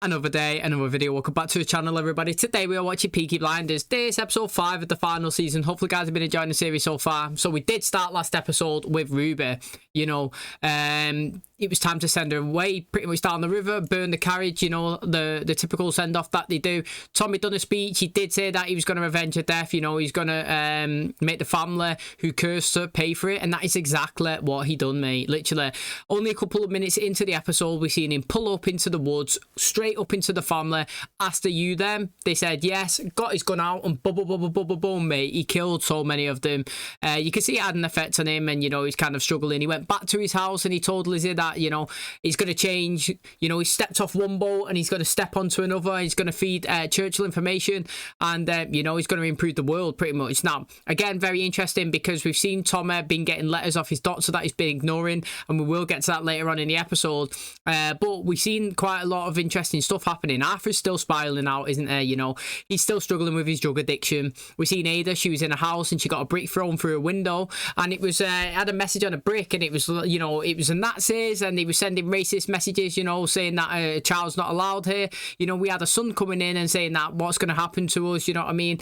Another day, another video. Welcome back to the channel, everybody. Today we are watching Peaky Blinders. This is episode 5 of the final season. Hopefully guys have been enjoying the series so far. So we did start last episode with Ruby. You know, it was time to send her away, pretty much down the river, burn the carriage, you know, the typical send-off that they do. Tommy done a speech. He did say that he was going to revenge her death. You know, he's going to make the family who cursed her pay for it. And that is exactly what he done, mate. Literally, only a couple of minutes into the episode, we seen him pull up into the woods, straight up into the family, asked, "Are you them?" They said yes, got his gun out, and boom, mate, he killed so many of them. You can see it had an effect on him, and you know, he's kind of struggling. He went back to his house and he told Lizzie that, you know, he's going to change. You know, he stepped off one boat and he's going to step onto another. He's going to feed Churchill information, and you know, he's going to improve the world pretty much. Now, again, very interesting because we've seen Tommy been getting letters off his doctor that he's been ignoring, and we will get to that later on in the episode. But we've seen quite a lot of interesting stuff happening. Arthur's still spiraling out, isn't there? You know, he's still struggling with his drug addiction. We've seen Ada, she was in a house and she got a brick thrown through a window, and it was it had a message on a brick, and it was, you know, it was the Nazis, and they were sending racist messages, you know, saying that a child's not allowed here. You know, we had a son coming in and saying that what's going to happen to us, you know what I mean?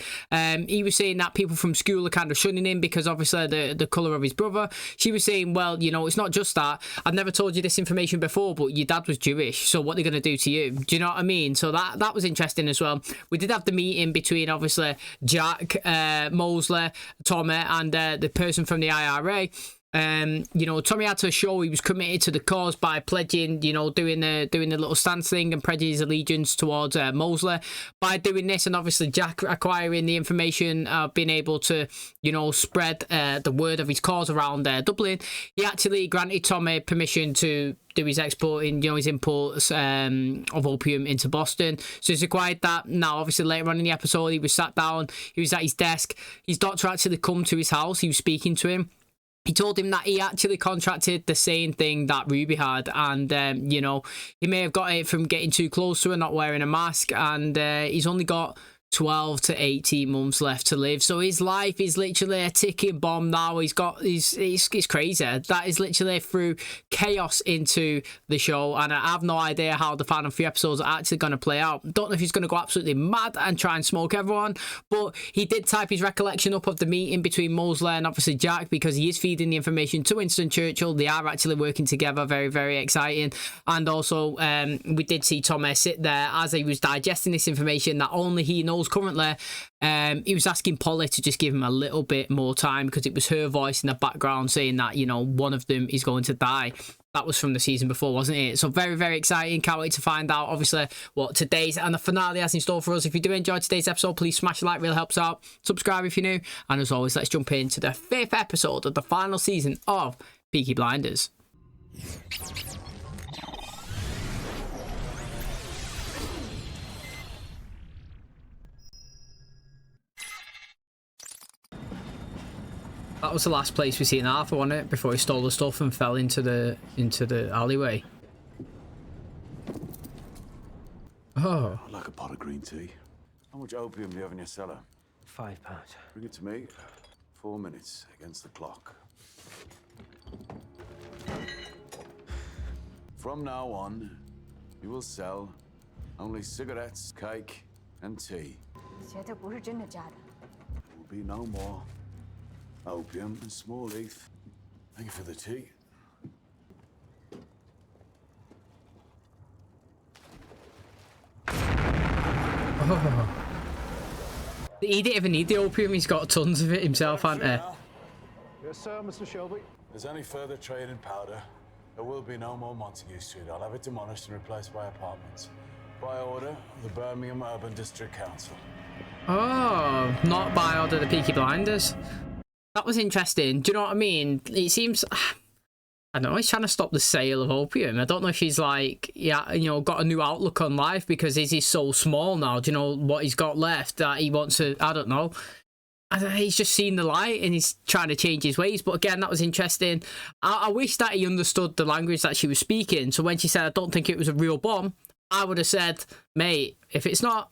He was saying that people from school are kind of shunning him because obviously the colour of his brother. She was saying, well, you know, it's not just that. I've never told you this information before, but your dad was Jewish, so what are they going to do to you? Do you know what I mean? So that was interesting as well. We did have the meeting between obviously Jack, Mosley, Tommy, and the person from the IRA. You know, Tommy had to show he was committed to the cause by pledging, you know, doing the little stance thing and pledging his allegiance towards Mosley. By doing this, and obviously Jack acquiring the information, being able to, you know, spread the word of his cause around Dublin, he actually granted Tommy permission to do his exporting, you know, his imports of opium into Boston. So he's acquired that. Now, obviously, later on in the episode, he was sat down, he was at his desk. His doctor actually come to his house. He was speaking to him. He told him that he actually contracted the same thing that Ruby had, and you know, he may have got it from getting too close to her, not wearing a mask, and he's only got 12 to 18 months left to live. So his life is literally a ticking bomb now. He's crazy. That is literally threw chaos into the show, and I have no idea how the final 3 episodes are actually going to play out. Don't know if he's going to go absolutely mad and try and smoke everyone, but he did type his recollection up of the meeting between Mosley and obviously Jack, because he is feeding the information to Winston Churchill. They are actually working together. Very, very exciting. And also we did see Tommy sit there as he was digesting this information that only he knows currently. He was asking Polly to just give him a little bit more time, because it was her voice in the background saying that, you know, one of them is going to die. That was from the season before, wasn't it? So very, very exciting. Can't wait to find out, obviously, what today's and the finale has in store for us. If you do enjoy today's episode, please smash a like, really helps out. Subscribe if you're new. And as always, let's jump into the 5th episode of the final season of Peaky Blinders. That was the last place we seen Arthur, wasn't it? Before he stole the stuff and fell into the alleyway. Oh. I'd like a pot of green tea. How much opium do you have in your cellar? £5. Bring it to me. 4 minutes against the clock. From now on, you will sell only cigarettes, cake, and tea. There will be no more opium and small leaf. Thank you for the tea. Oh. He didn't even need the opium. He's got tons of it himself, hasn't he? Yes, sir, Mr. Shelby. If there's any further trade in powder, there will be no more Montague Street. I'll have it demolished and replaced by apartments. By order of the Birmingham Urban District Council. Oh, not by order of the Peaky Blinders. That was interesting. Do you know what I mean? It seems, I don't know, he's trying to stop the sale of opium. I don't know if he's like, yeah, you know, got a new outlook on life, because he's so small now. Do you know what he's got left that he wants to, I don't know. He's just seen the light and he's trying to change his ways. But again, that was interesting. I wish that he understood the language that she was speaking. So when she said, I don't think it was a real bomb, I would have said, mate, if it's not,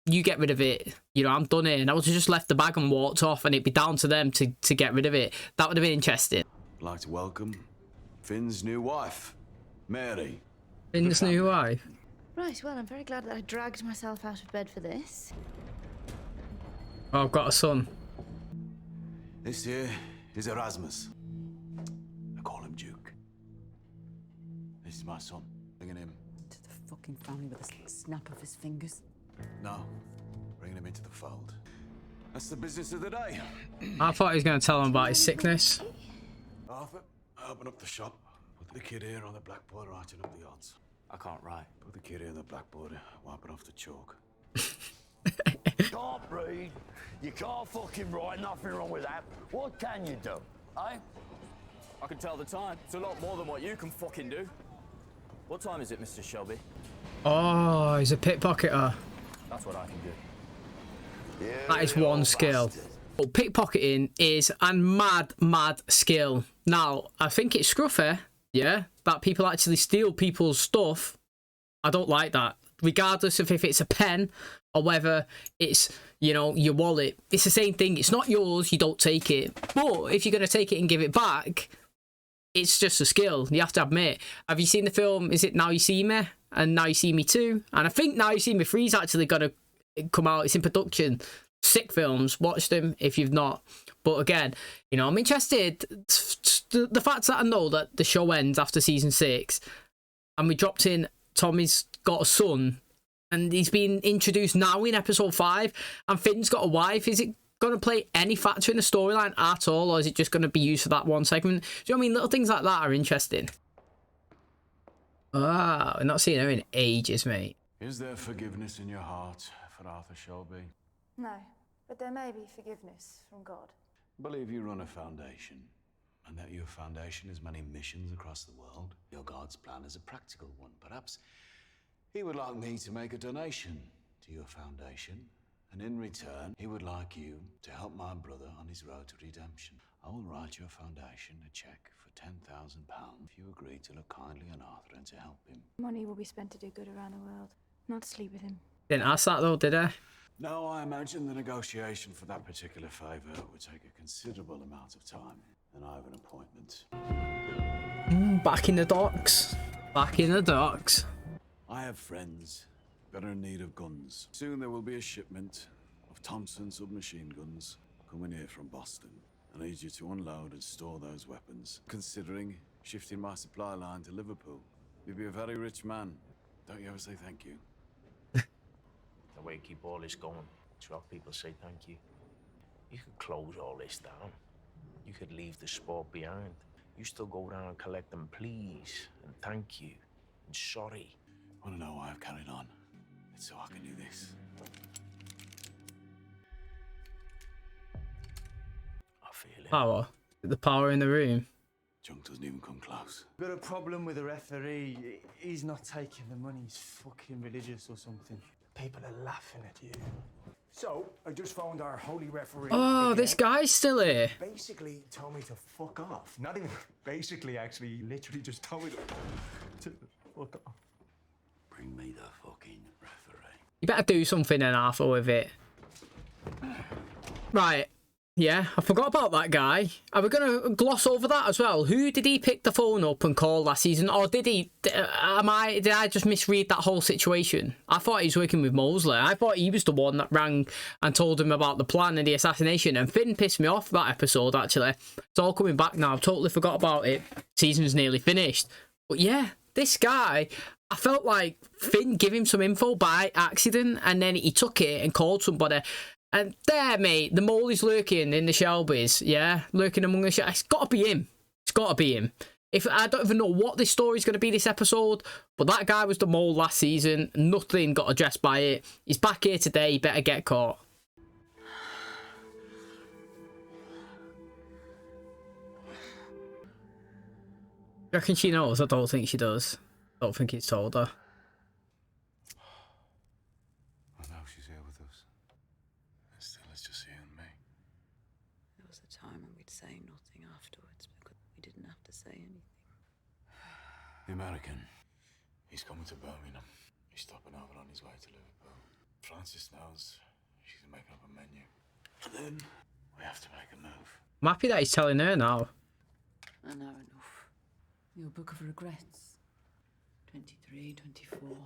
you get rid of it. You know, I'm done here. And I would have just left the bag and walked off, and it'd be down to them to get rid of it. That would have been interesting. I'd like to welcome Finn's new wife, Mary. Finn's new wife? Right, well, I'm very glad that I dragged myself out of bed for this. Oh, I've got a son. This here is Erasmus. I call him Duke. This is my son. Bringing him. To the fucking family with a snap of his fingers. No, bringing him into the fold. That's the business of the day. I thought he was going to tell him about his sickness. Arthur, open up the shop. Put the kid here on the blackboard writing up the odds. I can't write. Put the kid here on the blackboard, wiping off the chalk. Can't read. You can't fucking write. Nothing wrong with that. What can you do? I can tell the time. It's a lot more than what you can fucking do. What time is it, Mr. Shelby? Oh, he's a pickpocketer. That's what I can do. That is one skill. Well, pickpocketing is a mad skill. Now, I think it's scruffy, yeah, that people actually steal people's stuff. I don't like that. Regardless of if it's a pen or whether it's, you know, your wallet. It's the same thing. It's not yours, you don't take it. But if you're going to take it and give it back, it's just a skill. You have to admit. Have you seen the film, is it Now You See Me? And Now You See Me 2? And I think Now You See Me 3 is actually going to come out. It's in production. Sick films. Watch them if you've not. But again, you know, I'm interested. The fact that I know that the show ends after season 6 and we dropped in Tommy's got a son and he's been introduced now in episode 5 and Finn's got a wife. Is it going to play any factor in the storyline at all, or is it just going to be used for that one segment? Do you know what I mean? Little things like that are interesting. Ah, I've not seen her in ages, mate. Is there forgiveness in your heart for Arthur Shelby? No, but there may be forgiveness from God. I believe you run a foundation, and that your foundation has many missions across the world. Your God's plan is a practical one. Perhaps he would like me to make a donation to your foundation, and in return, he would like you to help my brother on his road to redemption. I will write your foundation a check for £10,000 if you agree to look kindly on Arthur and to help him. Money will be spent to do good around the world, not to sleep with him. Didn't ask that though, did I? No, I imagine the negotiation for that particular favour would take a considerable amount of time, and I have an appointment. Back in the docks. Back in the docks. I have friends that are in need of guns. Soon there will be a shipment of Thompson submachine guns coming here from Boston. I need you to unload and store those weapons. Considering shifting my supply line to Liverpool, you'll be a very rich man. Don't you ever say thank you? The way you keep all this going, it's what people say thank you. You could close all this down. You could leave the sport behind. You still go down and collect them please and thank you and sorry. Want to know why I've carried on? It's so I can do this. I feel it. Power. The power in the room. Junk doesn't even come close. Got a problem with the referee. He's not taking the money. He's fucking religious or something. People are laughing at you. So, I just found our holy referee. Oh, again. this guy's still here. Basically told me to fuck off. Not even basically, actually. He literally just told me to fuck off. Bring me the fucking referee. You better do something then, Arthur, with it. Right. Yeah, I forgot about that guy. Are we going to gloss over that as well? Who did he pick the phone up and call last season? Or did he... did I just misread that whole situation? I thought he was working with Mosley. I thought he was the one that rang and told him about the plan and the assassination. And Finn pissed me off that episode, actually. It's all coming back now. I've totally forgot about it. Season's nearly finished. But yeah, this guy... I felt like Finn gave him some info by accident and then he took it and called somebody. And there, mate, the mole is lurking in the Shelbys, yeah? Lurking among the Shelbys. It's got to be him. It's got to be him. If I don't even know what this story's going to be this episode, but that guy was the mole last season. Nothing got addressed by it. He's back here today. He better get caught. You reckon she knows? I don't think she does. I don't think he's told her. I know she's here with us. And still, it's just you and me. There was a time when we'd say nothing afterwards because we didn't have to say anything. The American. He's coming to Birmingham. He's stopping over on his way to Liverpool. Francis knows she's making up a menu. And then we have to make a move. I'm happy that he's telling her now. I know enough. Your book of regrets. 23, 24,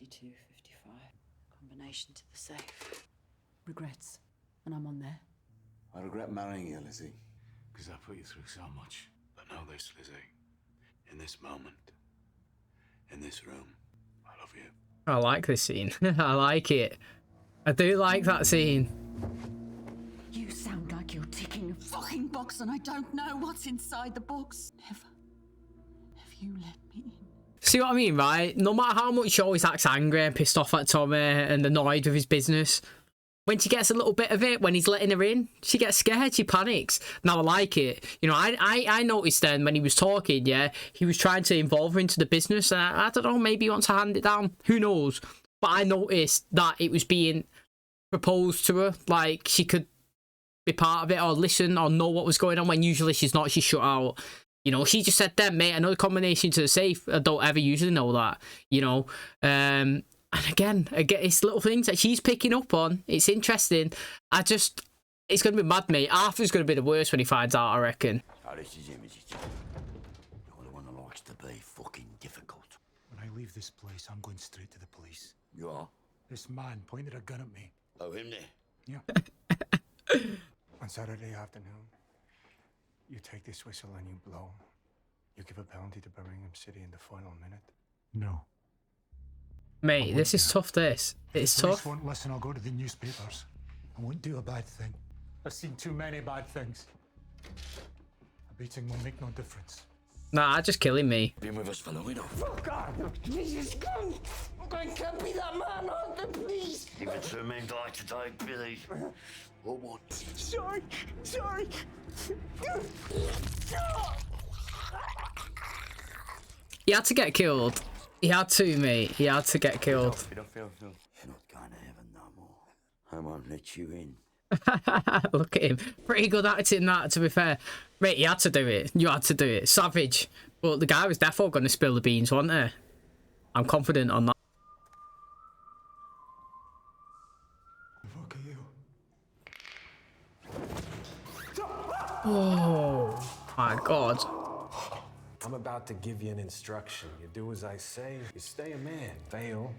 52, 55. Combination to the safe. Regrets. And I'm on there. I regret marrying you, Lizzie. Because I put you through so much. But know this, Lizzie. In this moment, in this room, I love you. I like this scene. I like it. I do like that scene. You sound like you're ticking a fucking box and I don't know what's inside the box. Never have you let me in. See what I mean, right? No matter how much she always acts angry and pissed off at Tommy and annoyed with his business, when she gets a little bit of it, when he's letting her in, she gets scared, she panics. Now, I like it. You know, I noticed then when he was talking, yeah, he was trying to involve her into the business. And I don't know, maybe he wants to hand it down. Who knows? But I noticed that it was being proposed to her, like she could be part of it or listen or know what was going on, when usually she's not, she's shut out. You know, she just said then, mate, another combination to the safe. I don't ever usually know that, you know. And again, it's little things that she's picking up on. It's interesting. It's going to be mad, mate. Arthur's going to be the worst when he finds out, I reckon. Oh, this is him, is it? You're the one that likes to be fucking difficult. When I leave this place, I'm going straight to the police. You are? This man pointed a gun at me. Oh, him there? Yeah. On Saturday afternoon, you take this whistle and you blow. You give a bounty to Birmingham City in the final minute. No. Mate, this is tough, this. It's tough. Won't listen, I'll go to the newspapers. I won't do a bad thing. I've seen too many bad things. A beating will make no difference. Nah, just killing me. Been with us for long enough. Fuck off! Jesus, come! I can't be that man, please! Even two men died today, Billy. Or what? Sorry! He had to get killed. He had to, mate. He had to get killed. You're not going to heaven no more. I won't let you in. Look at him. Pretty good acting, that, to be fair. Mate, you had to do it. You had to do it. Savage. But the guy was definitely going to spill the beans, wasn't he? I'm confident on that. Fuck are you? Oh, my God. I'm about to give you an instruction. You do as I say, you stay a man. Fail,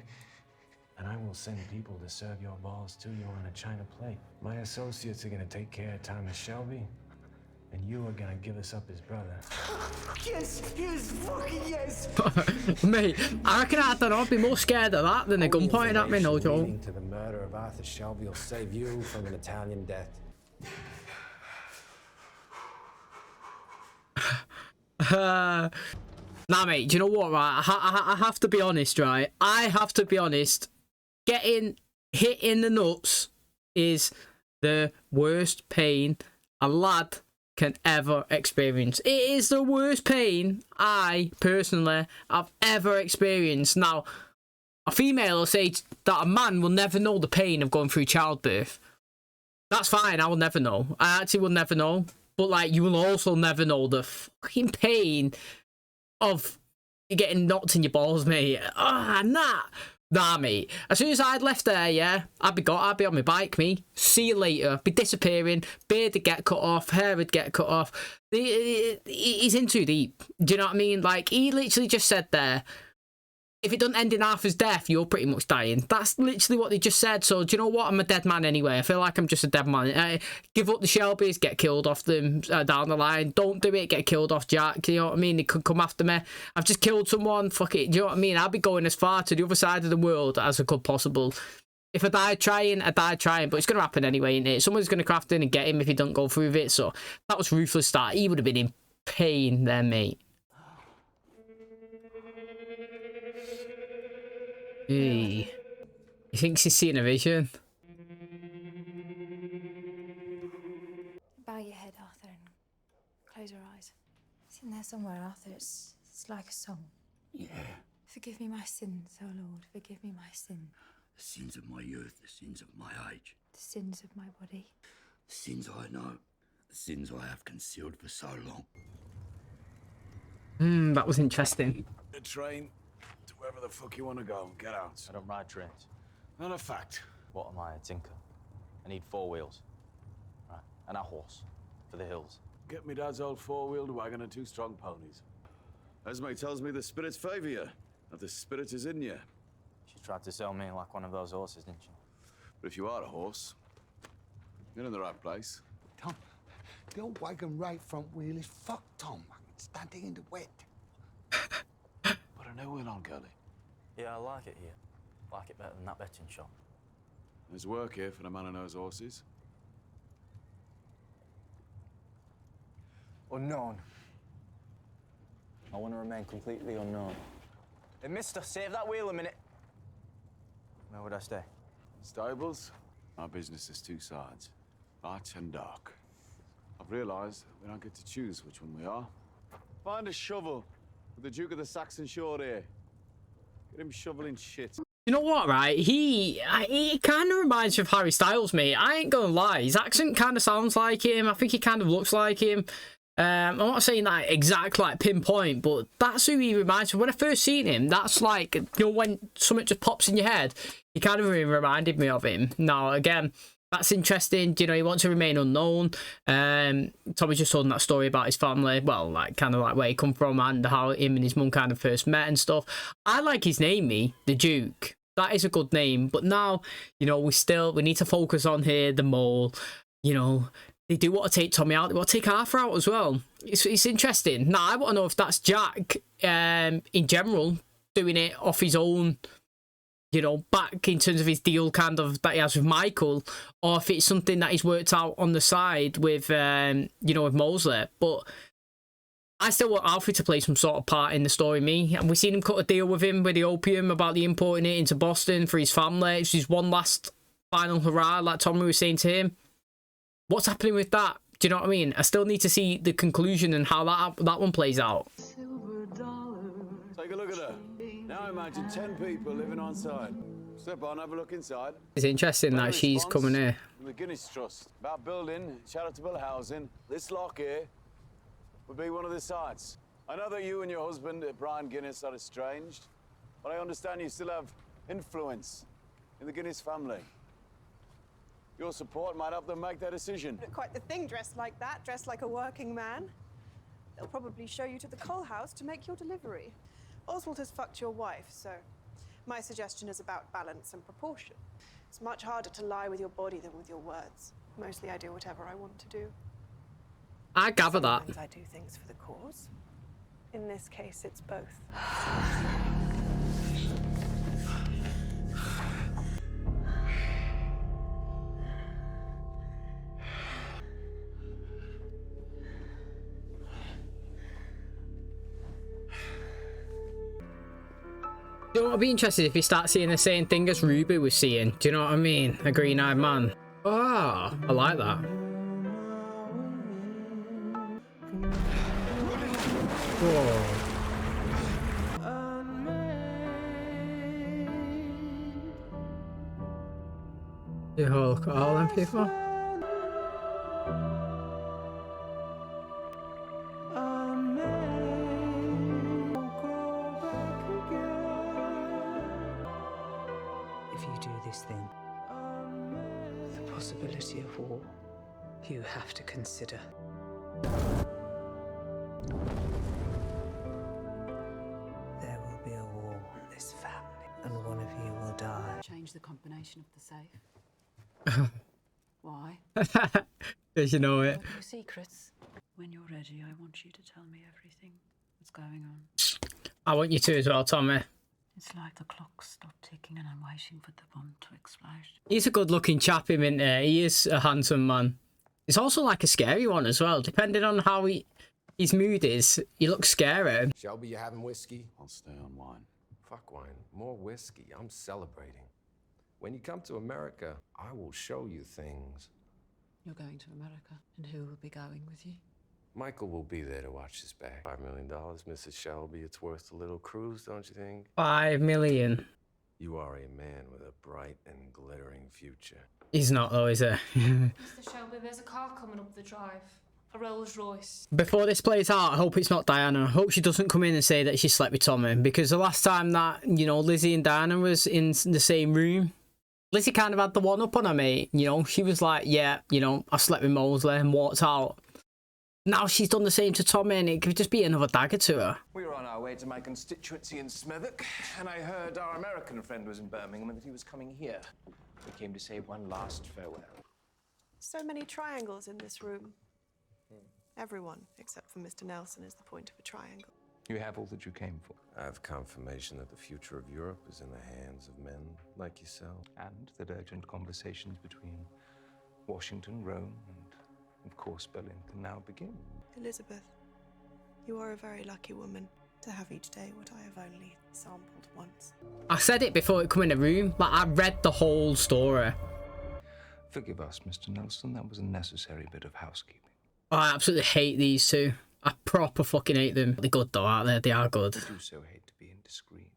and I will send people to serve your balls to you on a china plate. My associates are gonna take care of Thomas Shelby, and you are gonna give us up his brother. Yes, fucking yes! Mate, I reckon I'd be more scared of that than a gun pointing at me, no joke. Leading to the murder of Arthur Shelby will save you from an Italian death. Nah, mate, do you know what, right? I have to be honest, right? I have to be honest. Getting hit in the nuts is the worst pain a lad can ever experience. It is the worst pain I, personally, have ever experienced. Now, a female will say that a man will never know the pain of going through childbirth. That's fine, I will never know. I actually will never know. But, like, you will also never know the fucking pain of getting knocked in your balls, mate. Nah, mate. As soon as I'd left there, yeah, I'd be on my bike, me. See you later. Be disappearing. Beard would get cut off. Hair would get cut off. He's in too deep. Do you know what I mean? Like, he literally just said there, if it doesn't end in Arthur's death, you're pretty much dying. That's literally what they just said. So, do you know what? I'm a dead man anyway. I feel like I'm just a dead man. Give up the Shelbys, get killed off them down the line. Don't do it, get killed off Jack. You know what I mean? They could come after me. I've just killed someone. Fuck it. Do you know what I mean? I'll be going as far to the other side of the world as I could possible. If I died trying, I died trying. But it's going to happen anyway, isn't it? Someone's going to craft in and get him if he don't go through with it. So, that was ruthless start. He would have been in pain there, mate. Hey, he thinks he's seeing a vision. Bow your head, Arthur, and close your eyes. It's in there somewhere, Arthur. It's like a song. Yeah. Forgive me my sins, O Lord. Forgive me my sin. The sins of my youth, the sins of my age. The sins of my body. The sins I know. The sins I have concealed for so long. That was interesting. The train to wherever the fuck you want to go. Get out. I don't ride trains. Not a fact. What am I, a tinker? I need 4 wheels. Right, and a horse for the hills. Get me dad's old 4-wheeled wagon and 2 strong ponies. Esme tells me the spirits favour you, that the spirit is in you. She She tried to sell me like one of those horses, didn't she? But if you are a horse, you're in the right place. Tom, the old wagon right front wheel is fucked, Tom. Standing in the wet. Put a new wheel on, Gully. Yeah, I like it here. Like it better than that betting shop. There's work here for the man who knows horses. Unknown. I want to remain completely unknown. Hey, mister, save that wheel a minute. Where would I stay? Stables? Our business has two sides, light and dark. I've realised we don't get to choose which one we are. Find a shovel with the Duke of the Saxon short here. Get him shoveling shit. You know what, right? He kind of reminds me of Harry Styles, mate. I ain't gonna lie. His accent kind of sounds like him. I think he kind of looks like him. I'm not saying that exact, like, pinpoint, but that's who he reminds me. When I first seen him, that's like, you know, when something just pops in your head, he kind of reminded me of him. Now, again, that's interesting. You know, he wants to remain unknown. Tommy just told that story about his family. Well, like, kind of like where he come from and how him and his mum kind of first met and stuff. I like his name, the Duke. That is a good name. But now, you know, we need to focus on here, the mole. You know, they do want to take Tommy out. They want to take Arthur out as well. It's interesting. Now, I want to know if that's Jack, in general, doing it off his own, you know, back in terms of his deal kind of that he has with Michael, or if it's something that he's worked out on the side with, you know, with Mosley. But I still want Alfie to play some sort of part in the story, and we've seen him cut a deal with him with the opium about the importing it into Boston for his family. It's just one last final hurrah, like Tommy was saying to him. What's happening with that? Do you know what I mean? I still need to see the conclusion and how that one plays out. Take a look at her. Now imagine 10 people living on side. Step on, have a look inside. It's interesting that she's coming here. The Guinness Trust, about building charitable housing. This lock here would be one of the sites. I know that you and your husband, Brian Guinness, are estranged, but I understand you still have influence in the Guinness family. Your support might help them make their decision. Quite the thing, dressed like that, dressed like a working man. They'll probably show you to the coal house to make your delivery. Oswald has fucked your wife, so my suggestion is about balance and proportion. It's much harder to lie with your body than with your words. Mostly I do whatever I want to do. I gather that. Sometimes I do things for the cause. In this case, it's both. You know what, I'd be interested if you start seeing the same thing as Ruby was seeing. Do you know what I mean? A green-eyed man. Ah, I like that. Whoa. You look at all them people. If you do this thing, the possibility of war, you have to consider. There will be a war in this family, and one of you will die. Change the combination of the safe. Why? Because you know it. Your secrets. When you're ready, I want you to tell me everything that's going on. I want you to as well, Tommy. It's like the clock stopped ticking and I'm waiting for the bomb to explode. He's a good-looking chap, him, isn't he? He is a handsome man. He's also like a scary one as well, depending on how his mood is. He looks scary. Shelby, you having whiskey? I'll stay on wine. Fuck wine. More whiskey. I'm celebrating. When you come to America, I will show you things. You're going to America, and who will be going with you? Michael will be there to watch his back. $5 million, Mrs. Shelby. It's worth a little cruise, don't you think? 5 million. You are a man with a bright and glittering future. He's not though, is he? Mr. Shelby, there's a car coming up the drive. A Rolls Royce. Before this plays out, I hope it's not Diana. I hope she doesn't come in and say that she slept with Tommy. Because the last time that, you know, Lizzie and Diana was in the same room, Lizzie kind of had the one up on her, mate. You know, she was like, yeah, you know, I slept with Mosley and walked out. now she's done the same to Tommy, and it could just be another dagger to her. We were on our way to my constituency in Smethwick, and I heard our American friend was in Birmingham and that he was coming here. We came to say one last farewell. So many triangles in this room. Everyone, except for Mr. Nelson, is the point of a triangle. You have all that you came for. I have confirmation that the future of Europe is in the hands of men like yourself. And that urgent conversations between Washington, Rome, and, of course, Berlin can now begin. Elizabeth, you are a very lucky woman to have each day what I have only sampled once. I said it before it come in the room. Like, I read the whole story. Forgive us, Mr. Nelson. That was a necessary bit of housekeeping. I absolutely hate these two. I proper fucking hate them. They're good though, aren't they? They are good. I do so hate to be indiscreet.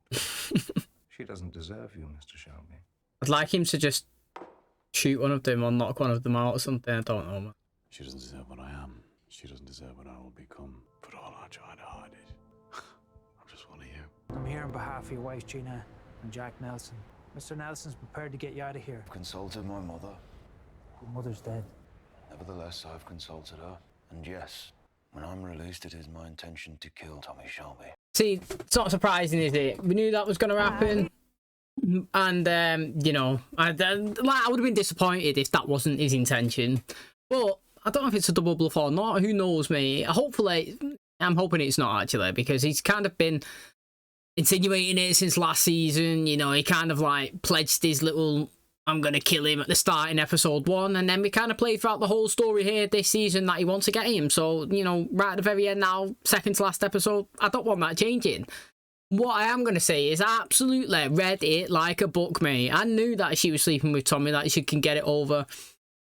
She doesn't deserve you, Mr. Shelby. I'd like him to just shoot one of them or knock one of them out or something. I don't know, man. She doesn't deserve what I am. She doesn't deserve what I will become. But all I try to hide it. I'm just one of you. I'm here on behalf of your wife, Gina, and Jack Nelson. Mr. Nelson's prepared to get you out of here. I've consulted my mother. Your mother's dead. Nevertheless, I've consulted her. And yes, when I'm released, it is my intention to kill Tommy Shelby. See, it's not surprising, is it? We knew that was going to happen. And, you know, I would have been disappointed if that wasn't his intention. But I don't know if it's a double bluff or not. Who knows, mate? Hopefully, I'm hoping it's not, actually, because he's kind of been insinuating it since last season. You know, he kind of, like, pledged his little... I'm going to kill him at the start in episode 1, and then we kind of play throughout the whole story here this season that he wants to get him. So, you know, right at the very end now, second to last episode, I don't want that changing. What I am going to say is I absolutely read it like a book, mate. I knew that she was sleeping with Tommy, that she can get it over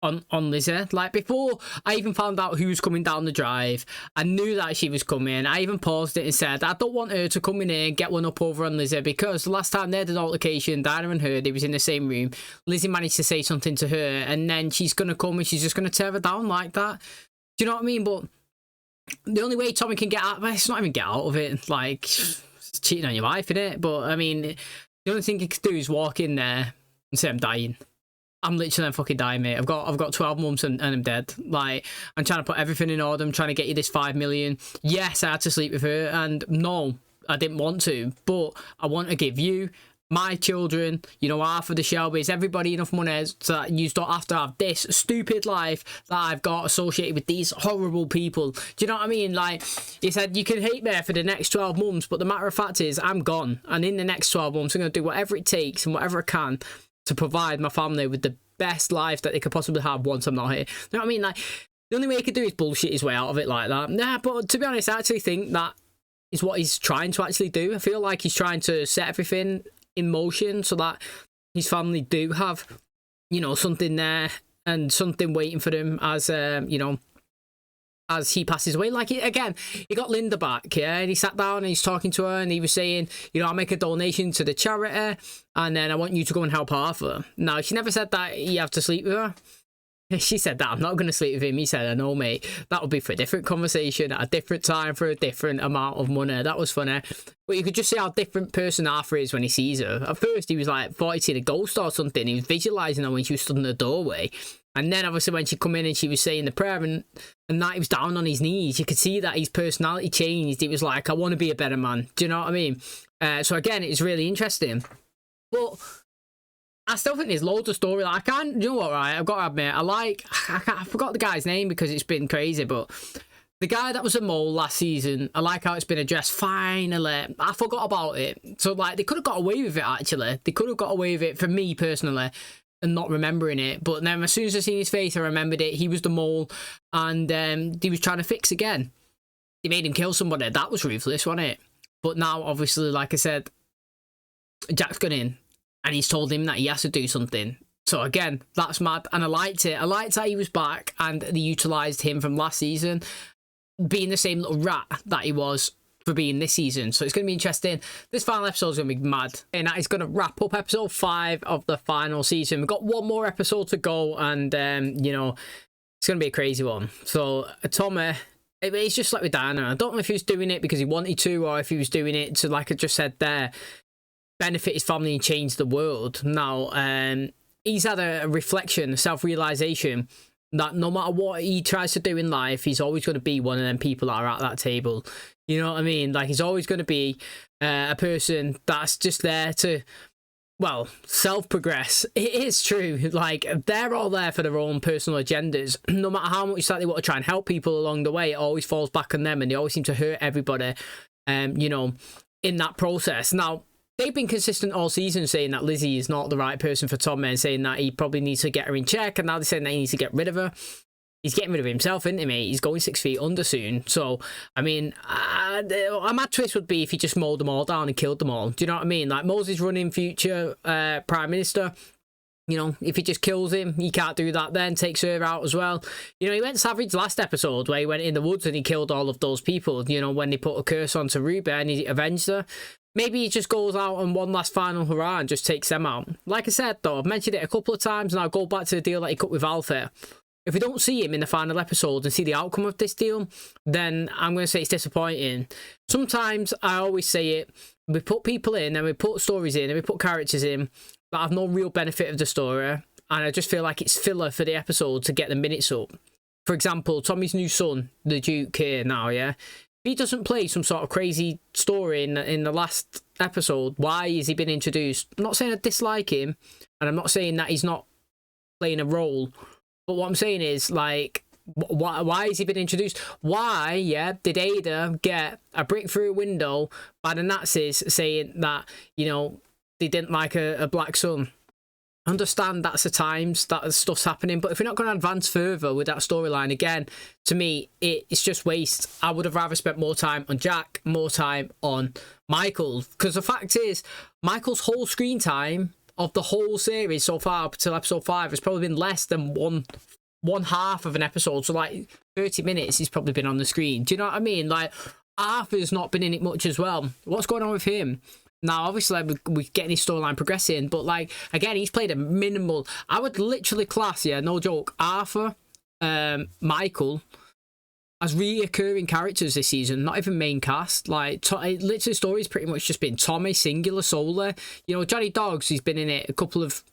on Lizzie. Like, before I even found out who was coming down the drive, I knew that she was coming. I even paused it and said, I don't want her to come in here and get one up over on Lizzie, because the last time they had an altercation, Diana and her, they was in the same room. Lizzie managed to say something to her, and then she's going to come and she's just going to tear her down like that. Do you know what I mean? But the only way Tommy can get out of it, it's not even get out of it, like, it's cheating on your wife, innit? But, I mean, the only thing he could do is walk in there and say, I'm dying. I'm literally fucking dying, mate. I've got 12 months and I'm dead. Like, I'm trying to put everything in order. I'm trying to get you this 5 million. Yes, I had to sleep with her, and no, I didn't want to, but I want to give you, my children, you know, half of the Shelbys, everybody enough money so that you don't have to have this stupid life that I've got associated with these horrible people. Do you know what I mean? Like, he said, you can hate me for the next 12 months, but the matter of fact is, I'm gone. And in the next 12 months, I'm going to do whatever it takes and whatever I can to provide my family with the best life that they could possibly have once I'm not here. You know what I mean? Like, the only way he could do is bullshit his way out of it like that. Nah, but to be honest, I actually think that is what he's trying to actually do. I feel like he's trying to set everything in motion so that his family do have, you know, something there and something waiting for them as, you know, as he passes away. Like, again, he got Linda back, yeah, and he sat down and he's talking to her and he was saying, you know, I'll make a donation to the charity and then I want you to go and help Arthur. Now, she never said that you have to sleep with her. She said that I'm not going to sleep with him. He said, I know, mate. That would be for a different conversation at a different time for a different amount of money. That was funny. But you could just see how different person Arthur is when he sees her. At first, he was like, thought he'd seen a ghost or something. He was visualising her when she was stood in the doorway. And then, obviously, when she come in and she was saying the prayer and that he was down on his knees, you could see that his personality changed. He was like, I want to be a better man. Do you know what I mean? So, again, it's really interesting. But I still think there's loads of story. Like, you know what, right? I've got to admit, I forgot the guy's name because it's been crazy, but the guy that was a mole last season, I like how it's been addressed finally. I forgot about it. So, like, they could have got away with it, actually. They could have got away with it, for me personally, and not remembering it. But then as soon as I seen his face, I remembered it. He was the mole, and he was trying to fix again. He made him kill somebody. That was ruthless, wasn't it? But now, obviously, like I said, Jack's gone in, and he's told him that he has to do something. So again, that's mad. And I liked it. I liked that he was back and they utilised him from last season, being the same little rat that he was for being this season. So it's going to be interesting. This final episode is going to be mad. And that is going to wrap up episode 5 of the final season. We've got one more episode to go, and, you know, it's going to be a crazy one. So Tommy, it's just like with Diana. I don't know if he was doing it because he wanted to, or if he was doing it to, like I just said there, benefit his family and change the world. Now, he's had a reflection, a self-realisation that no matter what he tries to do in life, he's always going to be one of them people that are at that table. You know what I mean? Like, he's always going to be a person that's just there to, well, self-progress. It is true. Like, they're all there for their own personal agendas. No matter how much that they want to try and help people along the way, it always falls back on them, and they always seem to hurt everybody, you know, in that process. Now, they've been consistent all season saying that Lizzie is not the right person for Tommy, and saying that he probably needs to get her in check, and now they're saying that he needs to get rid of her. He's getting rid of himself, isn't he, mate? He's going 6 feet under soon. So, I mean, a mad twist would be if he just mowed them all down and killed them all. Do you know what I mean? Like, Moses running future Prime Minister. You know, if he just kills him, he can't do that then, takes her out as well. You know, he went savage last episode where he went in the woods and he killed all of those people, you know, when they put a curse onto Ruby and he avenged her. Maybe he just goes out on one last final hurrah and just takes them out. Like I said, though, I've mentioned it a couple of times, and I'll go back to the deal that he cut with Alfie. If we don't see him in the final episode and see the outcome of this deal, then I'm going to say it's disappointing. Sometimes, I always say it, we put people in and we put stories in and we put characters in that have no real benefit of the story, and I just feel like it's filler for the episode to get the minutes up. For example, Tommy's new son, the Duke here now, yeah? If he doesn't play some sort of crazy story in the last episode, why has he been introduced? I'm not saying I dislike him, and I'm not saying that he's not playing a role, but what I'm saying is, like, why has he been introduced? Why, yeah, did Ada get a brick through a window by the Nazis saying that, you know, they didn't like a black son? I understand that's the times that stuff's happening, but if we're not going to advance further with that storyline, again, to me, it's just waste. I would have rather spent more time on Jack, more time on Michael, because the fact is, Michael's whole screen time of the whole series so far up until episode 5 has probably been less than one half of an episode. So, like, 30 minutes he's probably been on the screen. Do you know what I mean? Like, Arthur's not been in it much as well. What's going on with him? Now, obviously, we're getting his storyline progressing, but, like, again, he's played a minimal... I would literally class, yeah, no joke, Arthur, Michael, as reoccurring characters this season, not even main cast. Like, literally, the story's pretty much just been Tommy, singular, solely. You know, Johnny Dogs, he's been in it a couple of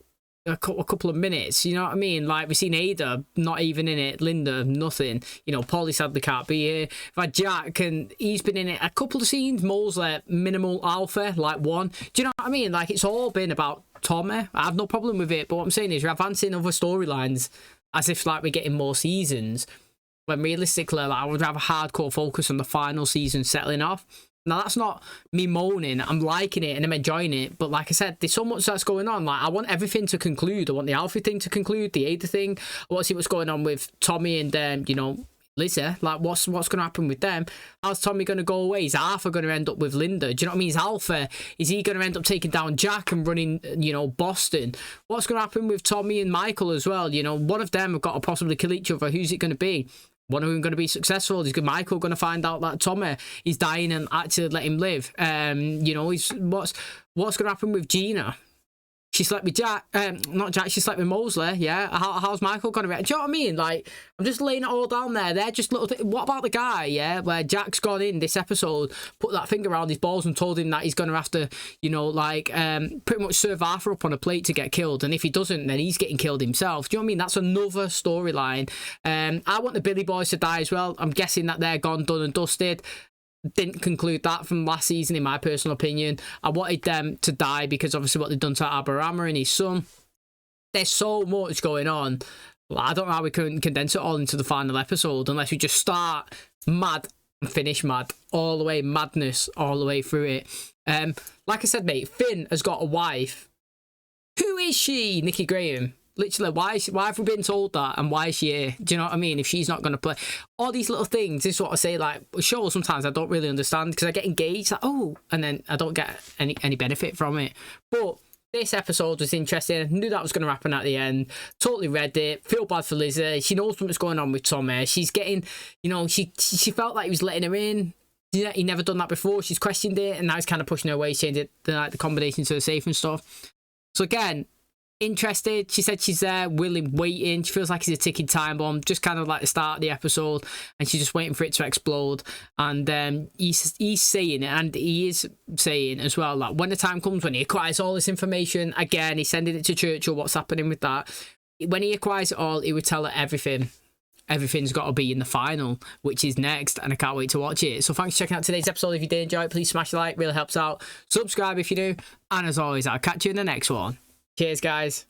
minutes, you know what I mean? Like, we've seen Ada, not even in it, Linda, nothing. You know, Paulie sadly can't be here. We've had Jack, and he's been in it a couple of scenes. Molesley, minimal, Alpha, like one. Do you know what I mean? Like, it's all been about Tommy. I have no problem with it, but what I'm saying is we're advancing other storylines as if, like, we're getting more seasons, when realistically, like, I would have a hardcore focus on the final season settling off. Now, that's not me moaning. I'm liking it and I'm enjoying it. But like I said, there's so much that's going on. Like, I want everything to conclude. I want the Alfie thing to conclude, the Ada thing. I want to see what's going on with Tommy and, you know, Lizzie. Like, what's going to happen with them? How's Tommy going to go away? Is Arthur going to end up with Linda? Do you know what I mean? Is Alpha, is he going to end up taking down Jack and running, you know, Boston? What's going to happen with Tommy and Michael as well? You know, one of them have got to possibly kill each other. Who's it going to be? One of them going to be successful? Is Michael going to find out that Tommy is dying and actually let him live? You know, what's going to happen with Gina? She slept with Jack, not Jack, she slept with Molesley, yeah? How's Michael going to react? Do you know what I mean? Like, I'm just laying it all down there. They're just little things. What about the guy, yeah, where Jack's gone in this episode, put that finger around his balls and told him that he's going to have to, you know, like, pretty much serve Arthur up on a plate to get killed. And if he doesn't, then he's getting killed himself. Do you know what I mean? That's another storyline. I want the Billy Boys to die as well. I'm guessing that they're gone, done and dusted. Didn't conclude that from last season, in my personal opinion. I wanted them to die because obviously what they've done to Aberama and his son. There's so much going on. I don't know how we can condense it all into the final episode unless we just start mad and finish mad. All the way, madness all the way through it. Like I said, mate, Finn has got a wife. Who is she? Nikki Graham. Literally, why have we been told that, and why is she here? Do you know what I mean? If she's not going to play, all these little things, this is what I say, like, shows sometimes I don't really understand, because I get engaged, like, oh, and then I don't get any benefit from it. But this episode was interesting. I knew that was going to happen at the end. Totally read it. Feel bad for Lizzie. She knows what's going on with Tommy. She's getting, you know, she felt like he was letting her in. Yeah, he never done that before. She's questioned it, and now he's kind of pushing her away, changing the combination to the safe and stuff. So again, interested. She said she's there, willing, waiting. She feels like it's a ticking time bomb, just kind of like the start of the episode, and she's just waiting for it to explode. And he's saying it, and he is saying as well, like, when the time comes when he acquires all this information, again, he's sending it to Churchill, what's happening with that. when he acquires it all, he would tell her everything's got to be in the final, which is next, and I can't wait to watch it. So thanks for checking out today's episode. If you did enjoy it, please smash a like, really helps out. Subscribe if you do, and as always, I'll catch you in the next one. Cheers, guys.